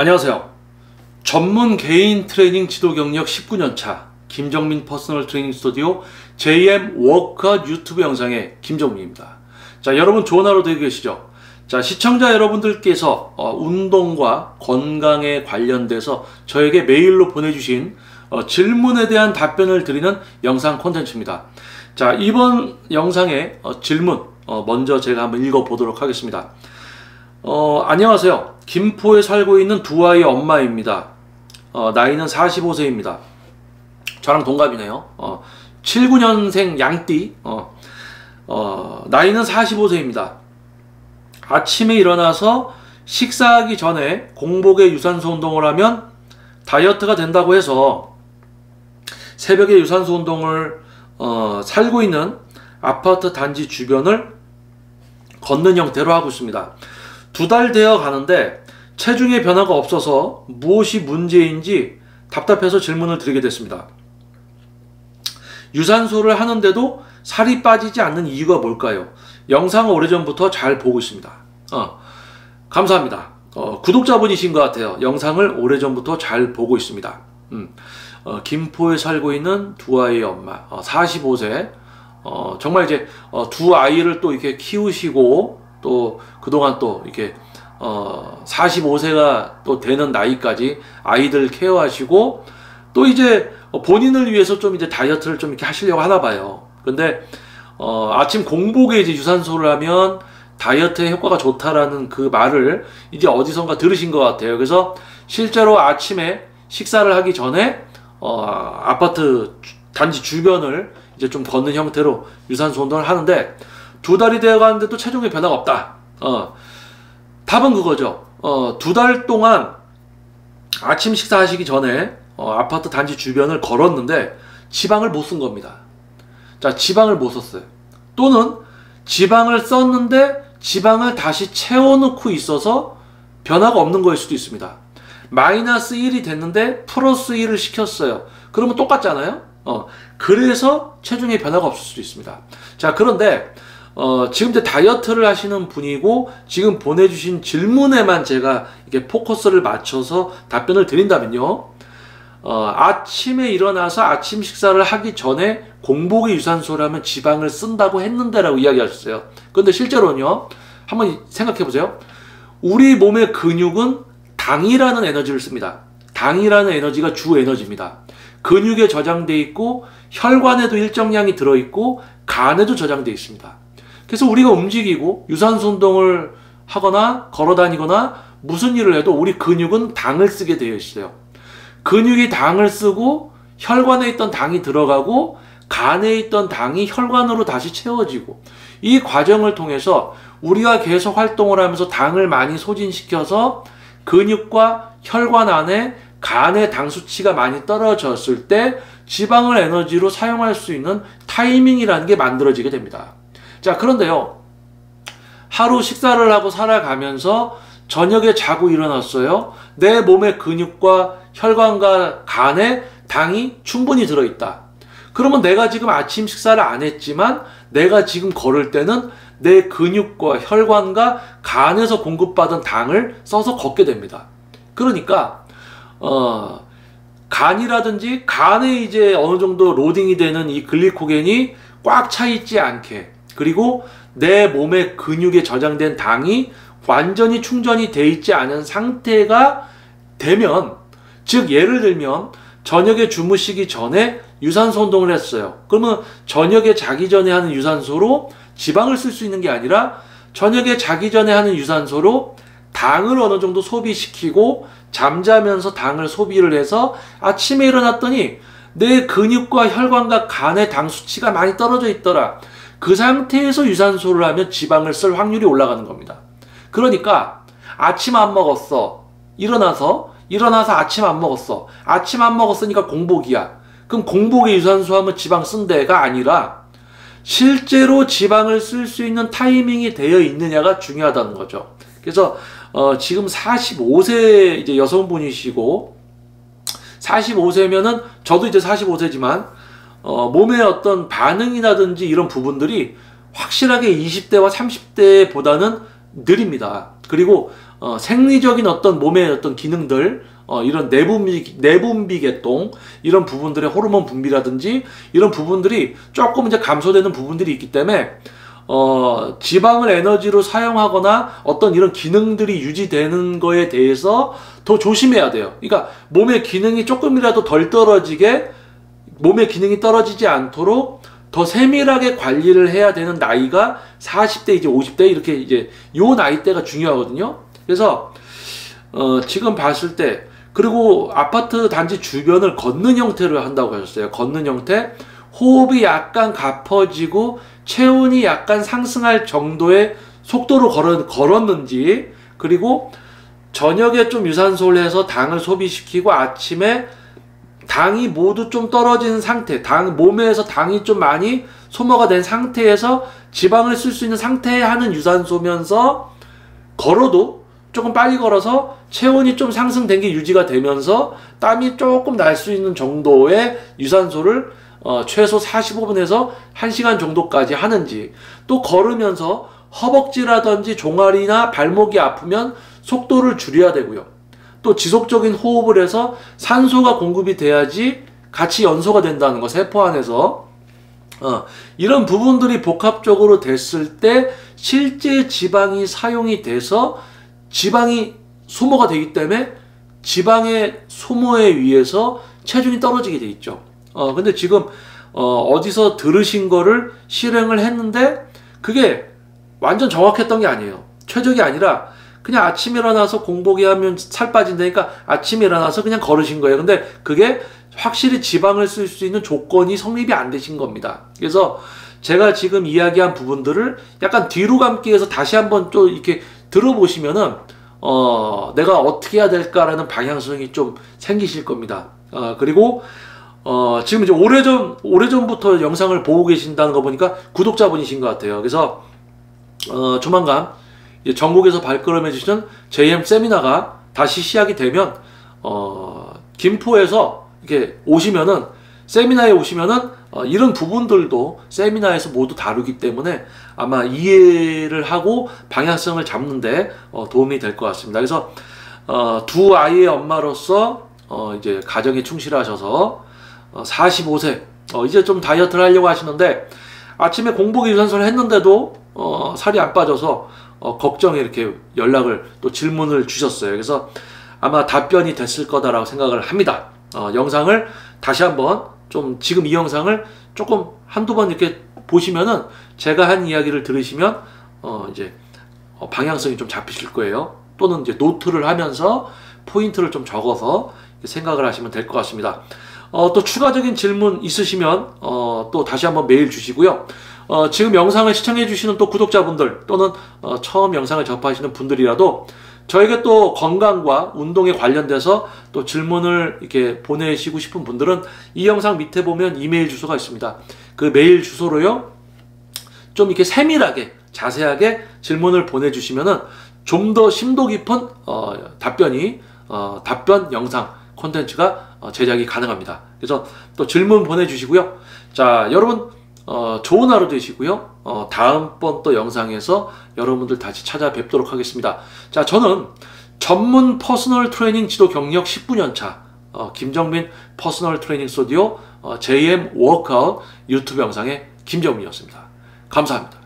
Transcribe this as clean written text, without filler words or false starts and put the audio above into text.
안녕하세요. 전문 개인 트레이닝 지도 경력 19년차 김정민 퍼스널 트레이닝 스튜디오 JM 워크아웃 유튜브 영상의 김정민입니다. 자, 여러분 좋은 하루 되고 계시죠? 자, 시청자 여러분들께서 운동과 건강에 관련돼서 저에게 메일로 보내주신 질문에 대한 답변을 드리는 영상 콘텐츠입니다. 자, 이번 영상의 질문 먼저 제가 한번 읽어보도록 하겠습니다. 안녕하세요. 김포에 살고 있는 두 아이의 엄마입니다. 나이는 45세입니다. 저랑 동갑이네요. 79년생 양띠. 나이는 45세입니다. 아침에 일어나서 식사하기 전에 공복에 유산소 운동을 하면 다이어트가 된다고 해서 새벽에 유산소 운동을 살고 있는 아파트 단지 주변을 걷는 형태로 하고 있습니다. 2달 되어 가는데 체중의 변화가 없어서 무엇이 문제인지 답답해서 질문을 드리게 됐습니다. 유산소를 하는데도 살이 빠지지 않는 이유가 뭘까요? 영상을 오래전부터 잘 보고 있습니다. 감사합니다. 구독자분이신 것 같아요. 영상을 오래전부터 잘 보고 있습니다. 김포에 살고 있는 두 아이의 엄마, 45세. 정말 이제 두 아이를 또 이렇게 키우시고 또 그동안 또 이렇게 45세가 또 되는 나이까지 아이들 케어하시고 또 이제 본인을 위해서 좀 이제 다이어트를 좀 이렇게 하시려고 하나 봐요. 근데 아침 공복에 이제 유산소를 하면 다이어트에 효과가 좋다라는 그 말을 이제 어디선가 들으신 것 같아요. 그래서 실제로 아침에 식사를 하기 전에 아파트 단지 주변을 이제 좀 걷는 형태로 유산소 운동을 하는데 2달이 되어 가는데도 체중에 변화가 없다. 답은 그거죠. 2달 동안 아침 식사하시기 전에 아파트 단지 주변을 걸었는데 지방을 못 쓴 겁니다. 자, 지방을 못 썼어요. 또는 지방을 썼는데 지방을 다시 채워놓고 있어서 변화가 없는 거일 수도 있습니다. 마이너스 1이 됐는데 플러스 1을 시켰어요. 그러면 똑같잖아요. 그래서 체중에 변화가 없을 수도 있습니다. 자, 그런데 지금 이제 다이어트를 하시는 분이고 지금 보내주신 질문에만 제가 이렇게 포커스를 맞춰서 답변을 드린다면요. 아침에 일어나서 아침 식사를 하기 전에 공복에 유산소를 하면 지방을 쓴다고 했는데 라고 이야기하셨어요. 그런데 실제로는요. 한번 생각해 보세요. 우리 몸의 근육은 당이라는 에너지를 씁니다. 당이라는 에너지가 주 에너지입니다. 근육에 저장되어 있고 혈관에도 일정량이 들어있고 간에도 저장되어 있습니다. 그래서 우리가 움직이고 유산소 운동을 하거나 걸어 다니거나 무슨 일을 해도 우리 근육은 당을 쓰게 되어 있어요. 근육이 당을 쓰고 혈관에 있던 당이 들어가고 간에 있던 당이 혈관으로 다시 채워지고 이 과정을 통해서 우리가 계속 활동을 하면서 당을 많이 소진시켜서 근육과 혈관 안에 간의 당 수치가 많이 떨어졌을 때 지방을 에너지로 사용할 수 있는 타이밍이라는 게 만들어지게 됩니다. 자, 그런데요. 하루 식사를 하고 살아가면서 저녁에 자고 일어났어요. 내 몸의 근육과 혈관과 간에 당이 충분히 들어있다. 그러면 내가 지금 아침 식사를 안 했지만 내가 지금 걸을 때는 내 근육과 혈관과 간에서 공급받은 당을 써서 걷게 됩니다. 그러니까 간이라든지 간에 이제 어느 정도 로딩이 되는 이 글리코겐이 꽉 차 있지 않게 그리고 내 몸의 근육에 저장된 당이 완전히 충전이 돼 있지 않은 상태가 되면 즉 예를 들면 저녁에 주무시기 전에 유산소 운동을 했어요. 그러면 저녁에 자기 전에 하는 유산소로 지방을 쓸 수 있는 게 아니라 저녁에 자기 전에 하는 유산소로 당을 어느 정도 소비시키고 잠자면서 당을 소비를 해서 아침에 일어났더니 내 근육과 혈관과 간의 당 수치가 많이 떨어져 있더라. 그 상태에서 유산소를 하면 지방을 쓸 확률이 올라가는 겁니다. 그러니까 아침 안 먹었어. 일어나서 아침 안 먹었어. 아침 안 먹었으니까 공복이야. 그럼 공복에 유산소 하면 지방 쓴 데가 아니라 실제로 지방을 쓸 수 있는 타이밍이 되어 있느냐가 중요하다는 거죠. 그래서 지금 45세 이제 여성분이시고 45세면은 저도 이제 45세지만 몸의 어떤 반응이라든지 이런 부분들이 확실하게 20대와 30대보다는 느립니다. 그리고 생리적인 어떤 몸의 어떤 기능들, 이런 내분비 계통, 이런 부분들의 호르몬 분비라든지 이런 부분들이 조금 이제 감소되는 부분들이 있기 때문에 지방을 에너지로 사용하거나 어떤 이런 기능들이 유지되는 거에 대해서 더 조심해야 돼요. 그러니까 몸의 기능이 조금이라도 덜 떨어지게, 몸의 기능이 떨어지지 않도록 더 세밀하게 관리를 해야 되는 나이가 40대 이제 50대 이렇게 이제 요 나이대가 중요하거든요. 그래서 지금 봤을 때, 그리고 아파트 단지 주변을 걷는 형태로 한다고 하셨어요. 걷는 형태, 호흡이 약간 가퍼지고 체온이 약간 상승할 정도의 속도로 걸었는지, 그리고 저녁에 좀 유산소를 해서 당을 소비시키고 아침에 당이 모두 좀 떨어지는 상태, 몸에서 당이 좀 많이 소모가 된 상태에서 지방을 쓸 수 있는 상태에 하는 유산소면서, 걸어도 조금 빨리 걸어서 체온이 좀 상승된 게 유지가 되면서 땀이 조금 날 수 있는 정도의 유산소를 최소 45분에서 1시간 정도까지 하는지, 또 걸으면서 허벅지라든지 종아리나 발목이 아프면 속도를 줄여야 되고요. 또 지속적인 호흡을 해서 산소가 공급이 돼야지 같이 연소가 된다는 거, 세포 안에서. 이런 부분들이 복합적으로 됐을 때 실제 지방이 사용이 돼서 지방이 소모가 되기 때문에 지방의 소모에 의해서 체중이 떨어지게 돼 있죠. 근데 지금 어디서 들으신 거를 실행을 했는데 그게 완전 정확했던 게 아니에요. 최적이 아니라 그냥 아침에 일어나서 공복에 하면 살 빠진다니까 아침에 일어나서 그냥 걸으신 거예요. 근데 그게 확실히 지방을 쓸 수 있는 조건이 성립이 안 되신 겁니다. 그래서 제가 지금 이야기한 부분들을 약간 뒤로 감기 해서 다시 한번 또 이렇게 들어보시면은 내가 어떻게 해야 될까라는 방향성이 좀 생기실 겁니다. 그리고 지금 이제 오래전부터 영상을 보고 계신다는 거 보니까 구독자분이신 것 같아요. 그래서 조만간 전국에서 발걸음해 주시는 JM 세미나가 다시 시작이 되면 김포에서 이렇게 오시면은, 세미나에 오시면은 이런 부분들도 세미나에서 모두 다루기 때문에 아마 이해를 하고 방향성을 잡는데 도움이 될 것 같습니다. 그래서 두 아이의 엄마로서 이제 가정에 충실하셔서 45세 이제 좀 다이어트를 하려고 하시는데 아침에 공복에 유산소를 했는데도 살이 안 빠져서 걱정에 이렇게 연락을 또 질문을 주셨어요. 그래서 아마 답변이 됐을 거다라고 생각을 합니다. 영상을 다시 한번 좀, 지금 이 영상을 조금 한두 번 이렇게 보시면은 제가 한 이야기를 들으시면 이제 방향성이 좀 잡히실 거예요. 또는 이제 노트를 하면서 포인트를 좀 적어서 생각을 하시면 될 것 같습니다. 또 추가적인 질문 있으시면 또 다시 한번 메일 주시고요. 지금 영상을 시청해 주시는 또 구독자분들 또는 처음 영상을 접하시는 분들이라도 저에게 또 건강과 운동에 관련돼서 또 질문을 이렇게 보내시고 싶은 분들은 이 영상 밑에 보면 이메일 주소가 있습니다. 그 메일 주소로요, 좀 이렇게 세밀하게 자세하게 질문을 보내주시면은 좀 더 심도 깊은 답변 영상 콘텐츠가 제작이 가능합니다. 그래서 또 질문 보내주시고요. 자, 여러분 좋은 하루 되시고요. 다음번 또 영상에서 여러분들 다시 찾아뵙도록 하겠습니다. 자, 저는 전문 퍼스널 트레이닝 지도 경력 19년 차 김정민 퍼스널 트레이닝 스튜디오 JM 워크아웃 유튜브 영상의 김정민이었습니다. 감사합니다.